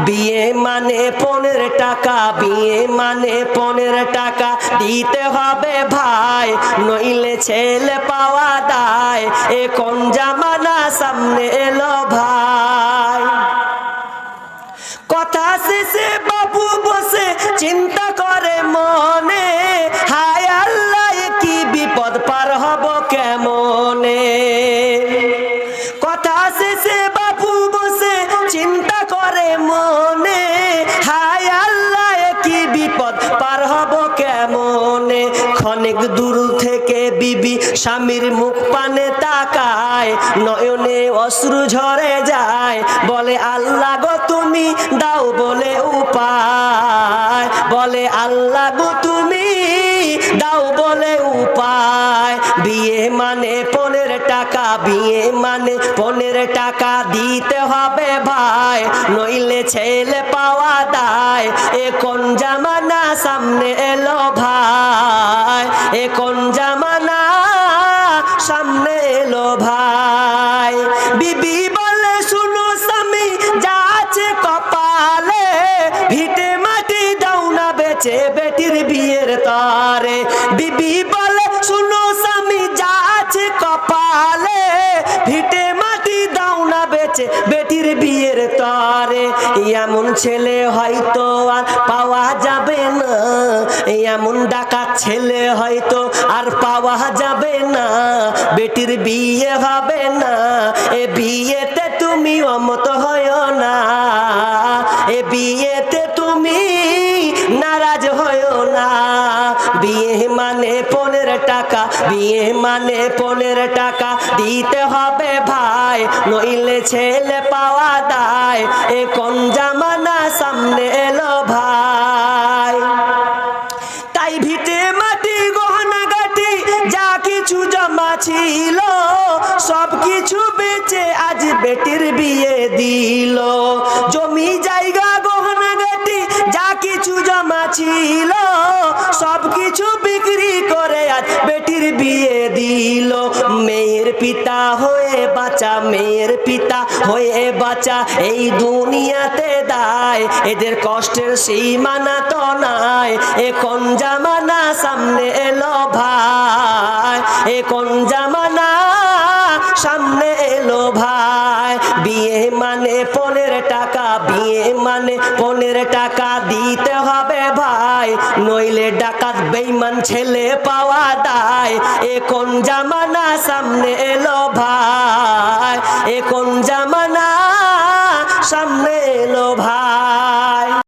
বিয়ে মানে 15 টাকা, বিয়ে মানে 15 টাকা দিতে হবে ভাই, নইলে ছেলে পাওয়া দায়। এ কোন জামানা সামনে এলো ভাই। কথা শেষে বাবু বসে চিন্তা করে মনে, হায় আল্লাহ কি বিপদ পার হব কেমনে। কথা শেষে বাবু বসে চিন্তা করে মনে, হায় আল্লাহ কি বিপদ পার হব কেমনে। ক্ষণিক দূর থেকে বিবি স্বামীর মুখ পানে তাকায়, নয়নে অশ্রু ঝরে যায়, বলে আল্লাহ গো তুমি দাও বলে উপায়, বলে আল্লাহ গো তুমি দাও বলে উপায়। বিয়ে মানে 15 টাকা, বিয়ে মানে 15 টাকা দিতে হবে ভাই, নইলে ছেলে পাওয়া দায়। এ কোন জামানা সামনে এলো ভাই, এ কোন জামানা সামনে এলো ভাই। বিবি বলে শুনো স্বামী যা আছে কপালে, ভিটে মাটি দাও না বেচে বেটির বিয়ের তারে। বিবি বলে শুনো স্বামী যা আছে কপালে, ভিটে মাটি দাও না বেচে বেটির বিয়ের তারে। এমন ছেলে হয়তো আর পাওয়া যাবে না, এমন ডাকাত ছেলে হয়তো আর পাওয়া যাবে না, বেটির বিয়ে হবে না। এ বিয়েতে তুমি অমত হয় না, এ বিয়েতে তুমি নারাজ হয় না। বিয়ে মানে 15 টাকা, বিয়ে মানে 15 টাকা দিতে হবে ভাই, নইলে ছেলে পাওয়া দায়। এ কোন জামানা সামনে এলো ভাই। তাই ভিটে মাটি গহনা গাটি যা কিছু জমা ছিল, সব কিছু বেচে আজ বেটির বিয়ে দিল। জমি জায়গা গহনা গাটি যা কিছু জমা ছিল, সব কিছু বিক্রি করে আজ বেটির বিয়ে দিল। মেয়ের পিতা হয়ে বাঁচা, মেয়ের পিতা হয়ে বাঁচা এই দুনিয়াতে দায়, এদের কষ্টের সীমানা তো নাই। এ কোন জামানা সামনে এলো ভাই, এ কোন জামানা সামনে এলো ভাই। বিয়ে মানে 15 টাকা, বিয়ে মানে 15 টাকা দিতে হবে ভাই, নইলে ডাকাত বেঈমান ছেলে পাওয়া দায়। এ কোন জামানা সামনে এলো ভাই, এ কোন জামানা সামনে এলো ভাই।